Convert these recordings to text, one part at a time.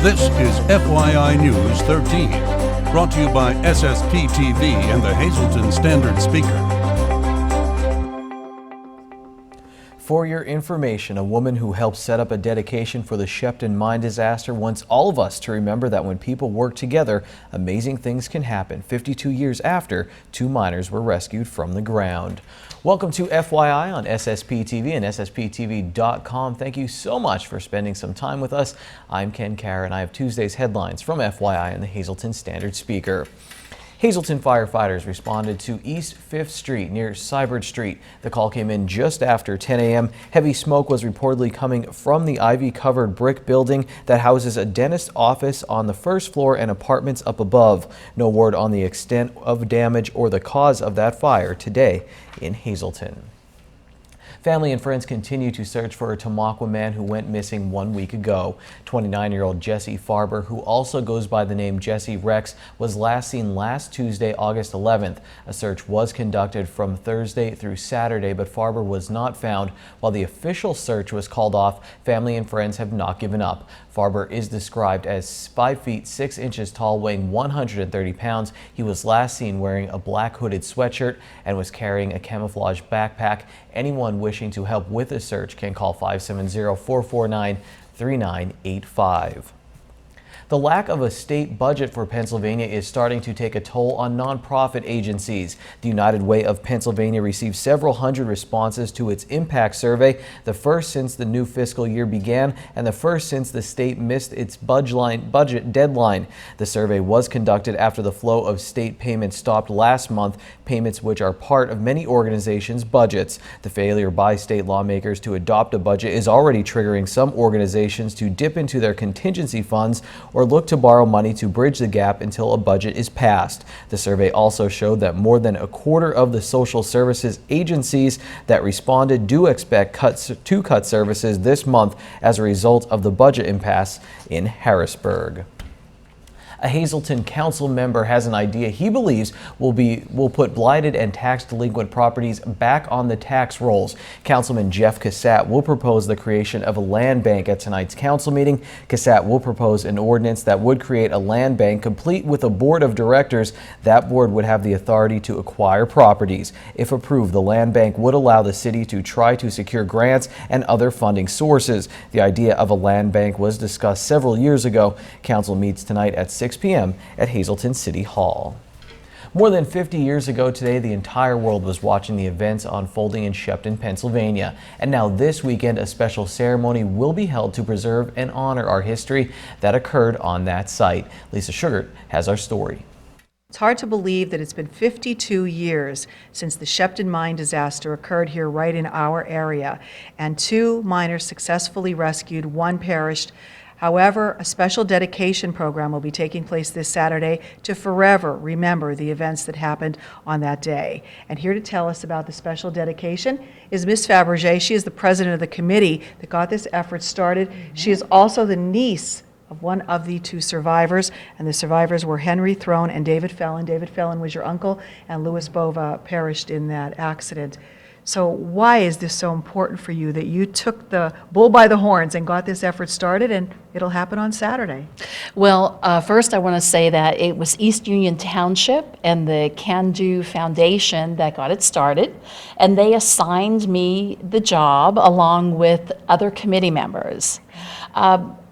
This is FYI News 13, brought to you by SSPTV and the Hazleton Standard Speaker. For your information, a woman who helped set up a dedication for the Shepton mine disaster wants all of us to remember that when people work together, amazing things can happen. 52 years after, 2 miners were rescued from the ground. Welcome to FYI on SSPTV and SSPTV.com. Thank you so much for spending some time with us. I'm Ken Carr, and I have Tuesday's headlines from FYI and the Hazleton Standard Speaker. Hazleton firefighters responded to East 5th Street near Sybert Street. The call came in just after 10 a.m. Heavy smoke was reportedly coming from the ivy-covered brick building that houses a dentist office on the first floor and apartments up above. No word on the extent of damage or the cause of that fire today in Hazleton. Family and friends continue to search for a Tamaqua man who went missing 1 week ago. 29-year-old Jesse Farber, who also goes by the name Jesse Rex, was last seen last Tuesday, August 11th. A search was conducted from Thursday through Saturday, but Farber was not found. While the official search was called off, family and friends have not given up. Farber is described as 5 feet 6 inches tall, weighing 130 pounds. He was last seen wearing a black hooded sweatshirt and was carrying a camouflage backpack. Anyone wishing to help with the search can call 570-449-3985. The lack of a state budget for Pennsylvania is starting to take a toll on nonprofit agencies. The United Way of Pennsylvania received several hundred responses to its impact survey, the first since the new fiscal year began and the first since the state missed its budget deadline. The survey was conducted after the flow of state payments stopped last month, payments which are part of many organizations' budgets. The failure by state lawmakers to adopt a budget is already triggering some organizations to dip into their contingency funds or look to borrow money to bridge the gap until a budget is passed. The survey also showed that more than a quarter of the social services agencies that responded do expect to cut services this month as a result of the budget impasse in Harrisburg. A Hazleton council member has an idea he believes will put blighted and tax delinquent properties back on the tax rolls. Councilman Jeff Cassat will propose the creation of a land bank at tonight's council meeting. Cassat will propose an ordinance that would create a land bank complete with a board of directors. That board would have the authority to acquire properties. If approved, the land bank would allow the city to try to secure grants and other funding sources. The idea of a land bank was discussed several years ago. Council meets tonight at 6 p.m. at Hazleton City Hall. More than 50 years ago today, the entire world was watching the events unfolding in Shepton, Pennsylvania. And now this weekend, a special ceremony will be held to preserve and honor our history that occurred on that site. Lisa Sugart has our story. It's hard to believe that it's been 52 years since the Shepton mine disaster occurred here right in our area, and 2 miners successfully rescued, 1 perished. However, a special dedication program will be taking place this Saturday to forever remember the events that happened on that day. And here to tell us about the special dedication is Ms. Fabergé. She is the president of the committee that got this effort started. She is also the niece of one of the 2 survivors, and the survivors were Henry Throne and David Fellon. David Fellon was your uncle, and Louis Bova perished in that accident. So why is this so important for you that you took the bull by the horns and got this effort started, and it'll happen on Saturday? Well, first I want to say that it was East Union Township and the Can Do Foundation that got it started, and they assigned me the job along with other committee members.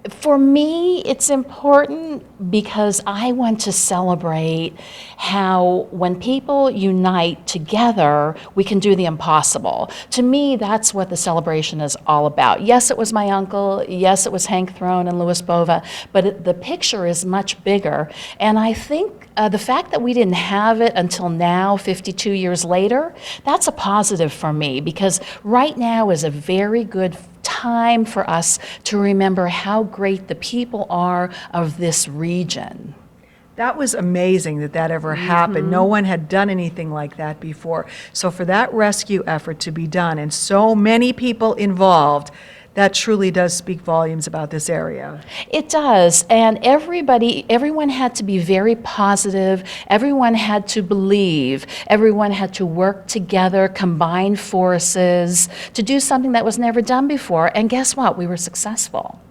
For me, it's important because I want to celebrate how when people unite together, we can do the impossible. To me, that's what the celebration is all about. Yes, it was my uncle. Yes, it was Hank Throne and Louis Bova, but the picture is much bigger. And I think the fact that we didn't have it until now, 52 years later, that's a positive for me, because right now is a very good time for us to remember how great the people are of this region. That was amazing that ever happened. No one had done anything like that before. So for that rescue effort to be done and so many people involved, that truly does speak volumes about this area. It does, and everyone had to be very positive, everyone had to believe, everyone had to work together, combine forces to do something that was never done before, and guess what? We were successful.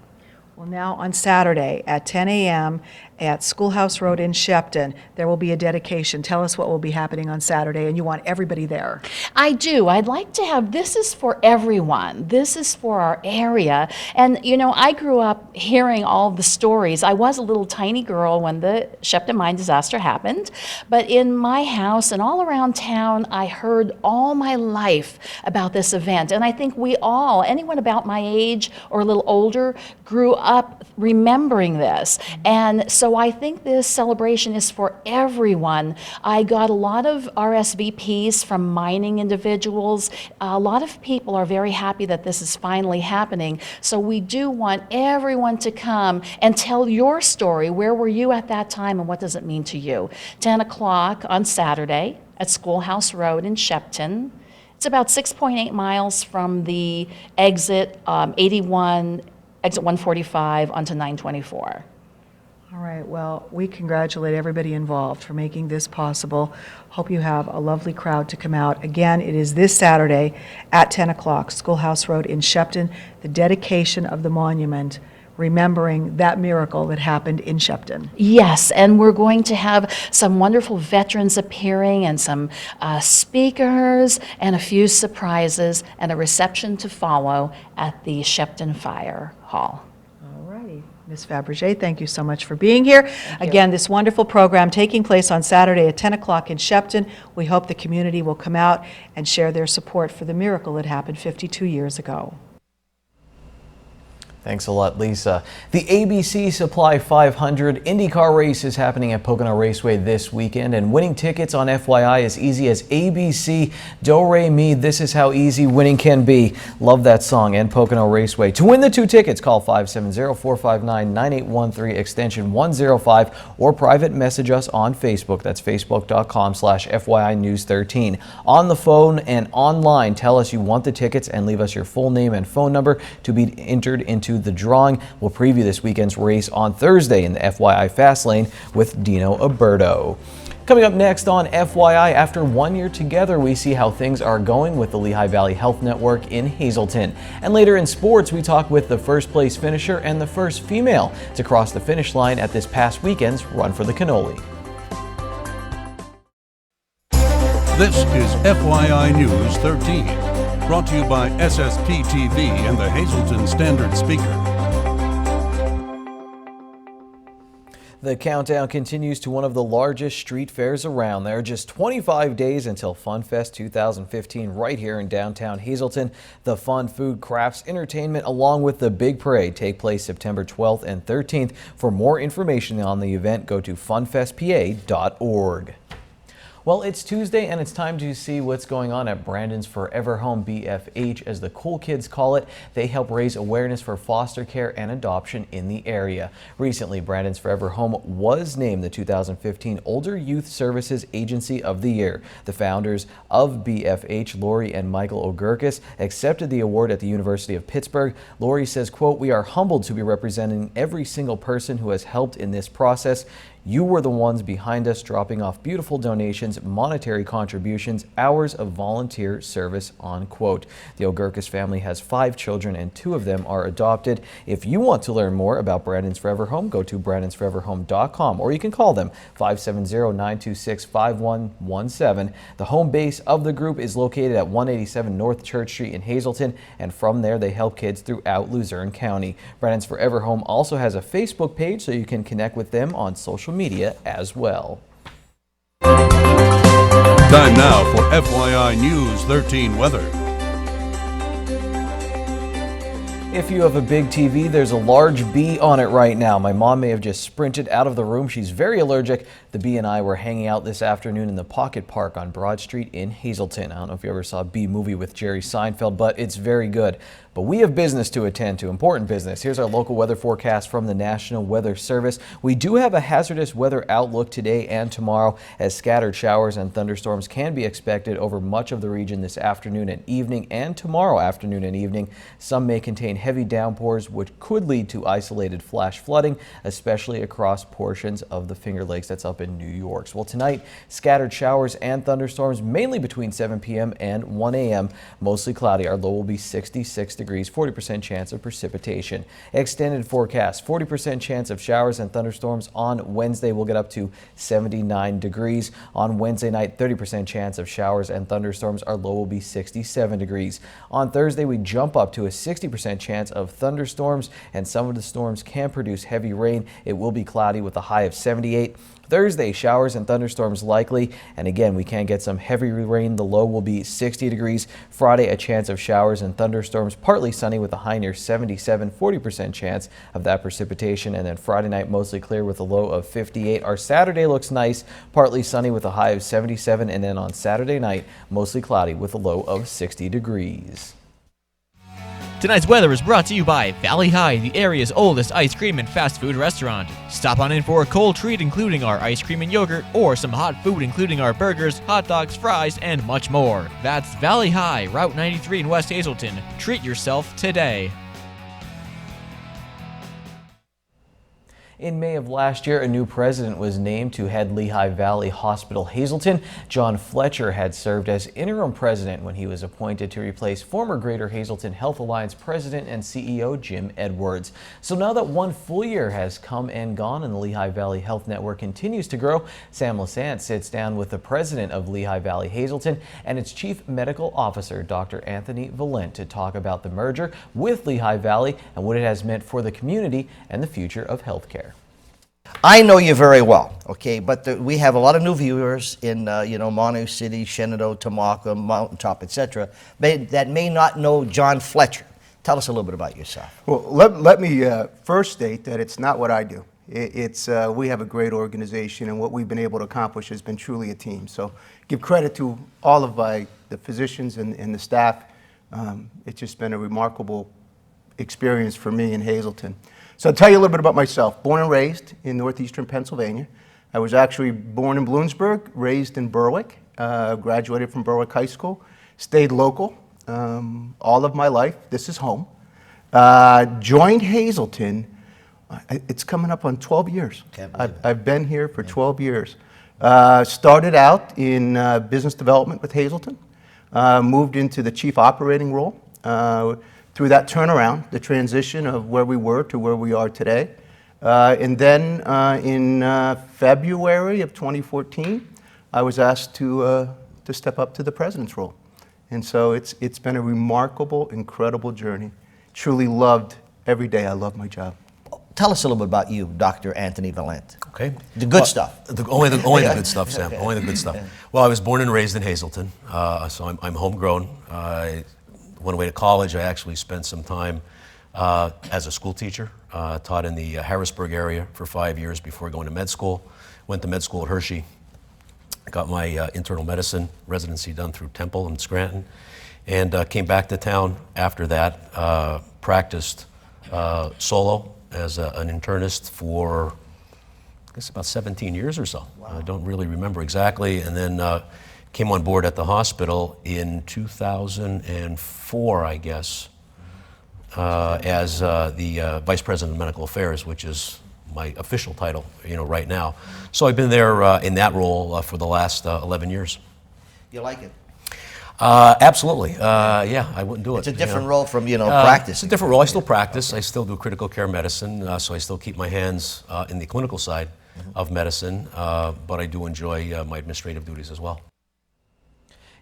Well, Well, now on Saturday at 10 a.m. at Schoolhouse Road in Shepton, there will be a dedication. Tell us what will be happening on Saturday, and you want everybody there. I do. I'd like to have, this is for everyone. This is for our area. And, you know, I grew up hearing all the stories. I was a little tiny girl when the Shepton mine disaster happened. But in my house and all around town, I heard all my life about this event. And I think we all, anyone about my age or a little older, grew up remembering this. And so I think this celebration is for everyone. I got a lot of RSVPs from mining individuals. A lot of people are very happy that this is finally happening. So we do want everyone to come and tell your story. Where were you at that time and what does it mean to you? 10 o'clock on Saturday at Schoolhouse Road in Shepton. It's about 6.8 miles from the exit 81, exit 145 onto 924. All right, well, we congratulate everybody involved for making this possible. Hope you have a lovely crowd to come out. Again, it is this Saturday at 10 o'clock, Schoolhouse Road in Shepton, the dedication of the monument, remembering that miracle that happened in Shepton. Yes, and we're going to have some wonderful veterans appearing and some speakers and a few surprises and a reception to follow at the Shepton Fire Hall. All righty. Ms. Fabergé, thank you so much for being here. Again, this wonderful program taking place on Saturday at 10 o'clock in Shepton. We hope the community will come out and share their support for the miracle that happened 52 years ago. Thanks a lot, Lisa. The ABC Supply 500 IndyCar race is happening at Pocono Raceway this weekend, and winning tickets on FYI is easy as ABC. Do Re Mi, this is how easy winning can be. Love that song, and Pocono Raceway. To win the 2 tickets, call 570-459-9813 extension 105 or private message us on Facebook. That's facebook.com/FYI News 13. On the phone and online, tell us you want the tickets and leave us your full name and phone number to be entered into the drawing. We'll preview this weekend's race on Thursday in the FYI Fast Lane with Dino Alberto. Coming up next on FYI, after 1 year together, we see how things are going with the Lehigh Valley Health Network in Hazleton. And later in sports, we talk with the first place finisher and the first female to cross the finish line at this past weekend's Run for the Cannoli. This is FYI News 13, brought to you by SSPTV and the Hazleton Standard Speaker. The countdown continues to one of the largest street fairs around. There are just 25 days until Fun Fest 2015 right here in downtown Hazleton. The fun, food, crafts, entertainment, along with the big parade take place September 12th and 13th. For more information on the event, go to funfestpa.org. Well, it's Tuesday and it's time to see what's going on at Brandon's Forever Home, BFH, as the cool kids call it. They help raise awareness for foster care and adoption in the area. Recently, Brandon's Forever Home was named the 2015 Older Youth Services Agency of the Year. The founders of BFH, Lori and Michael O'Gurkis, accepted the award at the University of Pittsburgh. Lori says, quote, "We are humbled to be representing every single person who has helped in this process. You were the ones behind us, dropping off beautiful donations, monetary contributions, hours of volunteer service," unquote. The O'Gurkis family has 5 children and 2 of them are adopted. If you want to learn more about Brandon's Forever Home, go to brandonsforeverhome.com or you can call them 570-926-5117. The home base of the group is located at 187 North Church Street in Hazleton, and from there they help kids throughout Luzerne County. Brandon's Forever Home also has a Facebook page, so you can connect with them on social media as well. Time now for FYI News 13 weather. If you have a big TV, there's a large bee on it right now. My mom may have just sprinted out of the room. She's very allergic. The bee and I were hanging out this afternoon in the Pocket Park on Broad Street in Hazleton. I don't know if you ever saw a Bee Movie with Jerry Seinfeld, but it's very good. But we have business to attend to, important business. Here's our local weather forecast from the National Weather Service. We do have a hazardous weather outlook today and tomorrow, as scattered showers and thunderstorms can be expected over much of the region this afternoon and evening, and tomorrow afternoon and evening. Some may contain heavy downpours, which could lead to isolated flash flooding, especially across portions of the Finger Lakes that's up in New York. Well, tonight, scattered showers and thunderstorms, mainly between 7 p.m. and 1 a.m. Mostly cloudy. Our low will be 66 degrees, 40% chance of precipitation. Extended forecast, 40% chance of showers and thunderstorms on Wednesday. We'll get up to 79 degrees. On Wednesday night, 30% chance of showers and thunderstorms. Our low will be 67 degrees. On Thursday, we jump up to a 60% chance of thunderstorms, and some of the storms can produce heavy rain. It will be cloudy with a high of 78. Thursday, showers and thunderstorms likely, and again, we can get some heavy rain. The low will be 60 degrees. Friday, a chance of showers and thunderstorms, partly sunny with a high near 77, 40% chance of that precipitation. And then Friday night, mostly clear with a low of 58. Our Saturday looks nice, partly sunny with a high of 77, and then on Saturday night, mostly cloudy with a low of 60 degrees. Tonight's weather is brought to you by Valley High, the area's oldest ice cream and fast food restaurant. Stop on in for a cold treat including our ice cream and yogurt, or some hot food including our burgers, hot dogs, fries, and much more. That's Valley High, Route 93 in West Hazelton. Treat yourself today. In May of last year, a new president was named to head Lehigh Valley Hospital Hazelton. John Fletcher had served as interim president when he was appointed to replace former Greater Hazelton Health Alliance president and CEO Jim Edwards. So now that one full year has come and gone and the Lehigh Valley Health Network continues to grow, Sam Lassant sits down with the president of Lehigh Valley Hazelton and its chief medical officer, Dr. Anthony Valent, to talk about the merger with Lehigh Valley and what it has meant for the community and the future of healthcare. I know you very well, okay, but we have a lot of new viewers in, Monterey City, Shenandoah, Tamaka, Mountaintop, etc., that may not know John Fletcher. Tell us a little bit about yourself. Well, let me first state that it's not what I do. We have a great organization, and what we've been able to accomplish has been truly a team. So give credit to all of the physicians and the staff. It's just been a remarkable experience for me in Hazelton. So I'll tell you a little bit about myself. Born and raised in northeastern Pennsylvania. I was actually born in Bloomsburg, raised in Berwick, graduated from Berwick High School, stayed local all of my life. This is home. Joined Hazelton, it's coming up on 12 years. I've been here for 12 years. Started out in business development with Hazelton, moved into the chief operating role. Through that turnaround, the transition of where we were to where we are today. And then in February of 2014, I was asked to step up to the president's role. And so it's been a remarkable, incredible journey. Truly loved every day. I love my job. Tell us a little bit about you, Dr. Anthony Valent. Okay. The good stuff. Only the good stuff, Sam. Only the good stuff. Well, I was born and raised in Hazelton, so I'm homegrown. Went away to college. I actually spent some time as a school teacher, taught in the Harrisburg area for 5 years before going to med school. Went to med school at Hershey, got my internal medicine residency done through Temple and Scranton, and came back to town after that, practiced solo as an internist for, I guess, about 17 years or so. Wow. I don't really remember exactly, and then came on board at the hospital in 2004, I guess, as the Vice President of Medical Affairs, which is my official title, right now. So I've been there in that role for the last 11 years. You like it? Absolutely. Yeah, I wouldn't do it. It's a different role from, practice. It's a different role. I still practice. I still do critical care medicine, so I still keep my hands in the clinical side of medicine, but I do enjoy my administrative duties as well.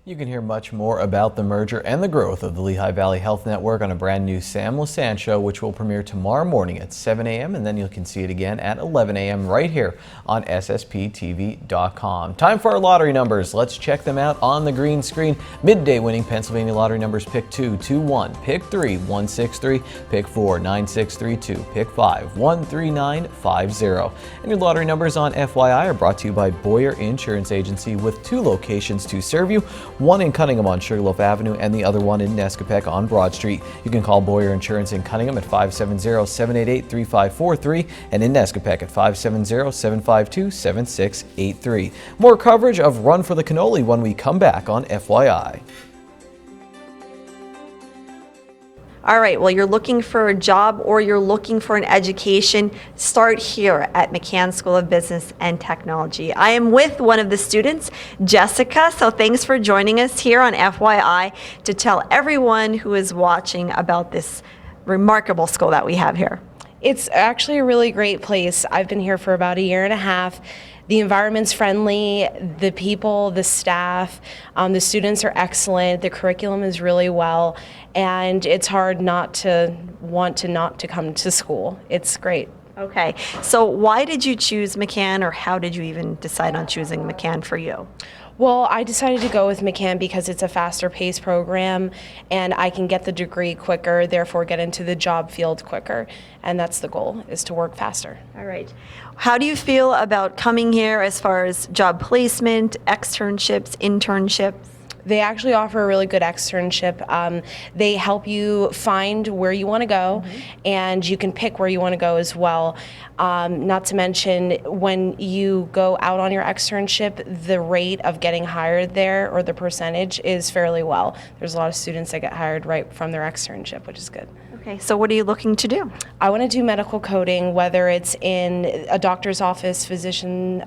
You can hear much more about the merger and the growth of the Lehigh Valley Health Network on a brand new Sam Lassant show, which will premiere tomorrow morning at 7 a.m. and then you can see it again at 11 a.m. right here on SSPTV.com. Time for our lottery numbers. Let's check them out on the green screen. Midday winning Pennsylvania lottery numbers: pick 2, 2, 1, pick 3, 1, 6, 3, pick 4, 9, 6, 3, 2, pick 5, 1, 3, 9, 5, 0. And your lottery numbers on FYI are brought to you by Boyer Insurance Agency, with 2 locations to serve you. One in Cunningham on Sugarloaf Avenue and the other one in Nescopec on Broad Street. You can call Boyer Insurance in Cunningham at 570-788-3543 and in Nescopec at 570-752-7683. More coverage of Run for the Cannoli when we come back on FYI. All right, well, you're looking for a job or you're looking for an education, start here at McCann School of Business and Technology. I am with one of the students, Jessica, so thanks for joining us here on FYI to tell everyone who is watching about this remarkable school that we have here. It's actually a really great place. I've been here for about a year and a half. The environment's friendly, the people, the staff, the students are excellent, the curriculum is really well, and it's hard not to want to not to come to school. It's great. Okay, so why did you choose McCann, or how did you even decide on choosing McCann for you? Well, I decided to go with McCann because it's a faster paced program and I can get the degree quicker, therefore get into the job field quicker. And that's the goal, is to work faster. All right. How do you feel about coming here as far as job placement, externships, internships? They actually offer a really good externship. They help you find where you want to go, and you can pick where you want to go as well. Not to mention, when you go out on your externship, the rate of getting hired there, or the percentage, is fairly well. There's a lot of students that get hired right from their externship, which is good. Okay, so what are you looking to do? I want to do medical coding, whether it's in a doctor's office, physician,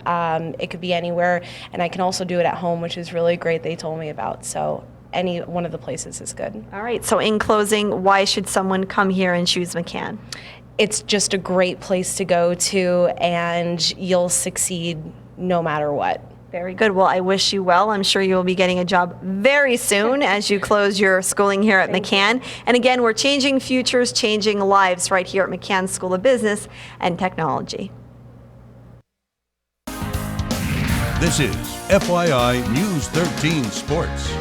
it could be anywhere, and I can also do it at home, which is really great, they told me about. So any one of the places is good. All right, so in closing, why should someone come here and choose McCann? It's just a great place to go to, and you'll succeed no matter what. Very good. Well, I wish you well. I'm sure you'll be getting a job very soon as you close your schooling here at McCann. And again, we're changing futures, changing lives right here at McCann School of Business and Technology. This is FYI News 13 Sports.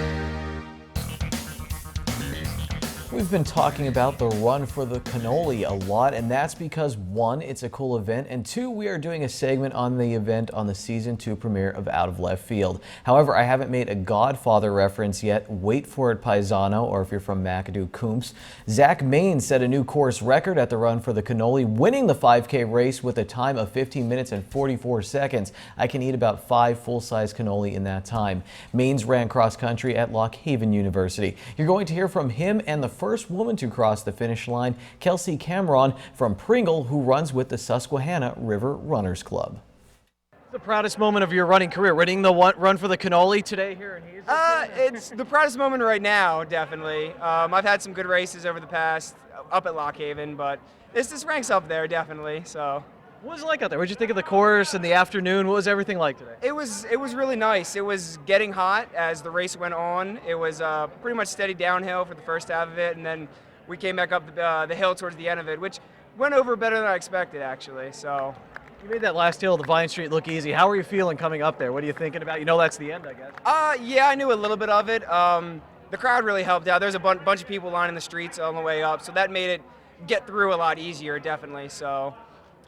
We've been talking about the Run for the Cannoli a lot, and that's because 1, it's a cool event, and 2, we are doing a segment on the event on the Season 2 premiere of Out of Left Field. However, I haven't made a Godfather reference yet. Wait for it, Paisano, or if you're from McAdoo, Coombs. Zach Main set a new course record at the Run for the Cannoli, winning the 5K race with a time of 15 minutes and 44 seconds. I can eat about 5 full-size cannoli in that time. Mains ran cross-country at Lock Haven University. You're going to hear from him and the first woman to cross the finish line, Kelsey Cameron from Pringle, who runs with the Susquehanna River Runners Club. The proudest moment of your running career, winning the Run for the Cannoli today here in Hazelton? It's the proudest moment right now, definitely. I've had some good races over the past, up at Lock Haven, but this ranks up there, definitely. So. What was it like out there? What did you think of the course in the afternoon? What was everything like today? It was really nice. It was getting hot as the race went on. It was pretty much steady downhill for the first half of it, and then we came back up the hill towards the end of it, which went over better than I expected, actually. So. You made that last hill, the Vine Street, look easy. How are you feeling coming up there? What are you thinking about? You know that's the end, I guess. Yeah, I knew a little bit of it. The crowd really helped out. There's a bunch of people lining the streets on the way up, so that made it get through a lot easier, definitely. So.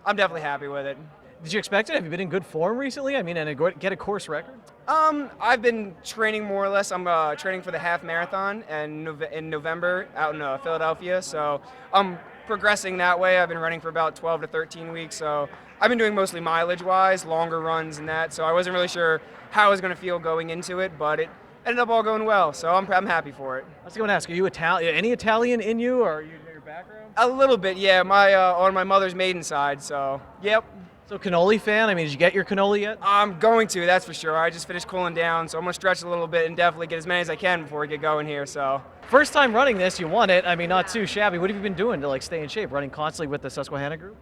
I'm definitely happy with it. Did you expect it? Have you been in good form recently? I mean, and get a course record? I've been training more or less. I'm training for the half marathon in November out in Philadelphia. So I'm progressing that way. I've been running for about 12 to 13 weeks. So I've been doing mostly mileage-wise, longer runs and that. So I wasn't really sure how I was going to feel going into it, but it ended up all going well. So I'm happy for it. I was going to ask, are you Italian? Any Italian in you, or are you your background? A little bit, yeah. On my mother's maiden side, so yep. So cannoli fan? I mean, did you get your cannoli yet? I'm going to, that's for sure. I just finished cooling down, so I'm going to stretch a little bit and definitely get as many as I can before we get going here. So. First time running this, you won it. I mean, not too shabby. What have you been doing to stay in shape? Running constantly with the Susquehanna group?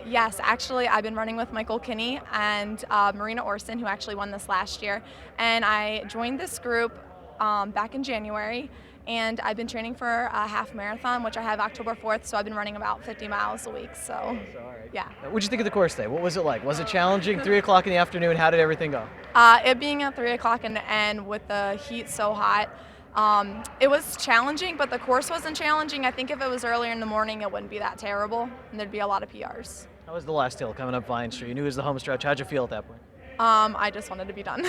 Yes, actually, I've been running with Michael Kinney and Marina Orson, who actually won this last year. And I joined this group back in January. And I've been training for a half marathon, which I have October 4th, so I've been running about 50 miles a week, so yeah. What did you think of the course today? What was it like? Was it challenging? 3 o'clock in the afternoon, how did everything go? It being at 3 o'clock in the end with the heat so hot, it was challenging, but the course wasn't challenging. I think if it was earlier in the morning, it wouldn't be that terrible, and there'd be a lot of PRs. How was the last hill coming up Vine Street? You knew it was the home stretch. How'd you feel at that point? I just wanted to be done.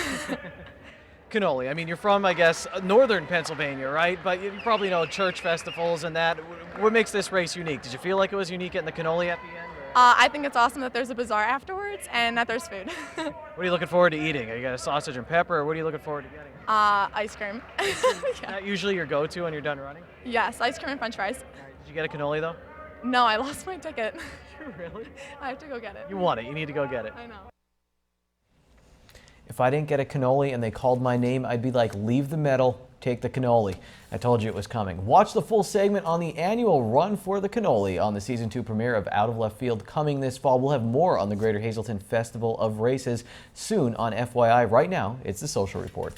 Cannoli. I mean, you're from, I guess, northern Pennsylvania, right? But you probably know church festivals and that. What makes this race unique? Did you feel like it was unique getting the cannoli at the end? I think it's awesome that there's a bazaar afterwards and that there's food. What are you looking forward to eating? Are you got a sausage and pepper, or what are you looking forward to getting? Ice cream. Is that usually your go-to when you're done running? Yes, ice cream and french fries. Did you you get a cannoli though? No, I lost my ticket. Really? I have to go get it. You want it. You need to go get it. I know. If I didn't get a cannoli and they called my name, I'd be like, leave the medal, take the cannoli. I told you it was coming. Watch the full segment on the annual Run for the Cannoli on the Season 2 premiere of Out of Left Field coming this fall. We'll have more on the Greater Hazleton Festival of Races soon on FYI. Right now, it's the Social Report.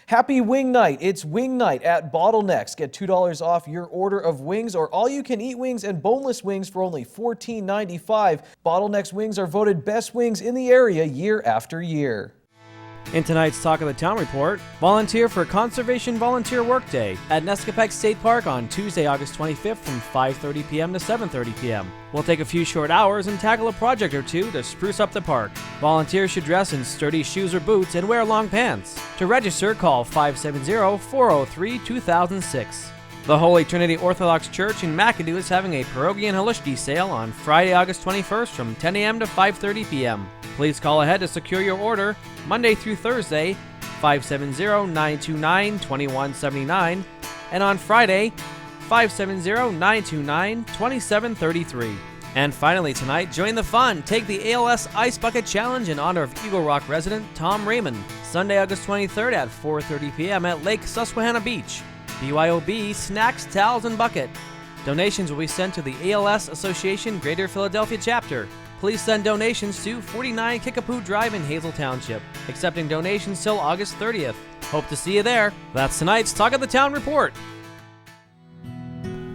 Happy Wing Night! It's Wing Night at Bottlenecks. Get $2 off your order of wings or all-you-can-eat wings and boneless wings for only $14.95. Bottlenecks wings are voted best wings in the area year after year. In tonight's Talk of the Town report, volunteer for Conservation Volunteer Workday at Nescapeg State Park on Tuesday, August 25th from 5:30 p.m. to 7:30 p.m. We'll take a few short hours and tackle a project or two to spruce up the park. Volunteers should dress in sturdy shoes or boots and wear long pants. To register, call 570-403-2006. The Holy Trinity Orthodox Church in McAdoo is having a pierogi and halushki sale on Friday, August 21st from 10 a.m. to 5:30 p.m. Please call ahead to secure your order Monday through Thursday, 570-929-2179, and on Friday, 570-929-2733. And finally tonight, join the fun. Take the ALS Ice Bucket Challenge in honor of Eagle Rock resident Tom Raymond. Sunday, August 23rd at 4:30 p.m. at Lake Susquehanna Beach. BYOB, snacks, towels, and bucket. Donations will be sent to the ALS Association Greater Philadelphia Chapter. Please send donations to 49 Kickapoo Drive in Hazel Township. Accepting donations till August 30th. Hope to see you there. That's tonight's Talk of the Town report.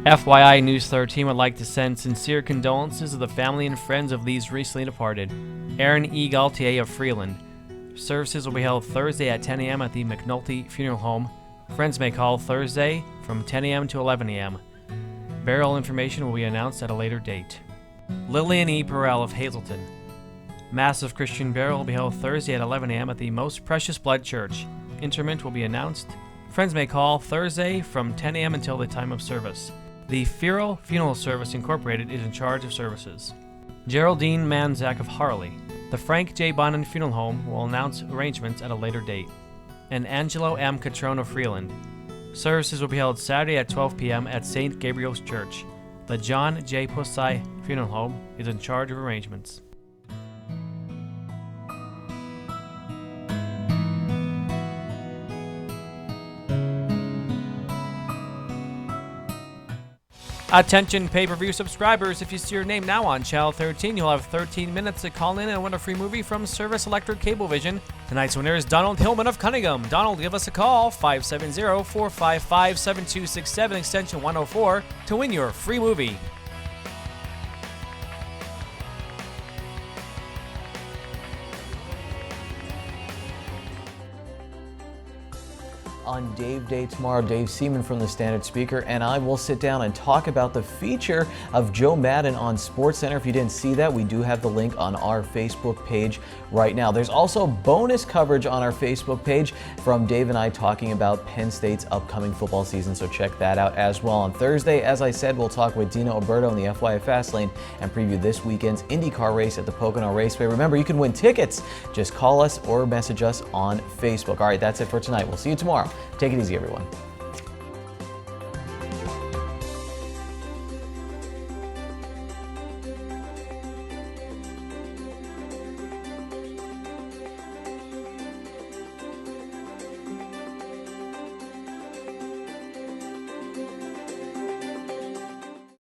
FYI News 13 would like to send sincere condolences to the family and friends of these recently departed. Aaron E. Gaultier of Freeland. Services will be held Thursday at 10 a.m. at the McNulty Funeral Home. Friends may call Thursday from 10 a.m. to 11 a.m. Burial information will be announced at a later date. Lillian E. Perel of Hazleton. Massive Christian burial will be held Thursday at 11 a.m. at the Most Precious Blood Church. Interment will be announced. Friends may call Thursday from 10 a.m. until the time of service. The Firo Funeral Service Incorporated is in charge of services. Geraldine Manzak of Harley. The Frank J. Bonnen Funeral Home will announce arrangements at a later date. And Angelo M. Catrone of Freeland. Services will be held Saturday at 12 p.m. at St. Gabriel's Church. The John J. Pussai Funeral Home is in charge of arrangements. Attention pay-per-view subscribers, if you see your name now on Channel 13, you'll have 13 minutes to call in and win a free movie from Service Electric Cablevision. Tonight's winner is Donald Hillman of Cunningham. Donald, give us a call, 570-455-7267, extension 104, to win your free movie. On Dave Day tomorrow, Dave Seaman from the Standard Speaker and I will sit down and talk about the feature of Joe Madden on SportsCenter. If you didn't see that, we do have the link on our Facebook page right now. There's also bonus coverage on our Facebook page from Dave and I talking about Penn State's upcoming football season, so check that out as well. On Thursday, as I said, we'll talk with Dino Alberto in the FYI Fastlane and preview this weekend's IndyCar race at the Pocono Raceway. Remember, you can win tickets. Just call us or message us on Facebook. All right, that's it for tonight. We'll see you tomorrow. Take it easy, everyone.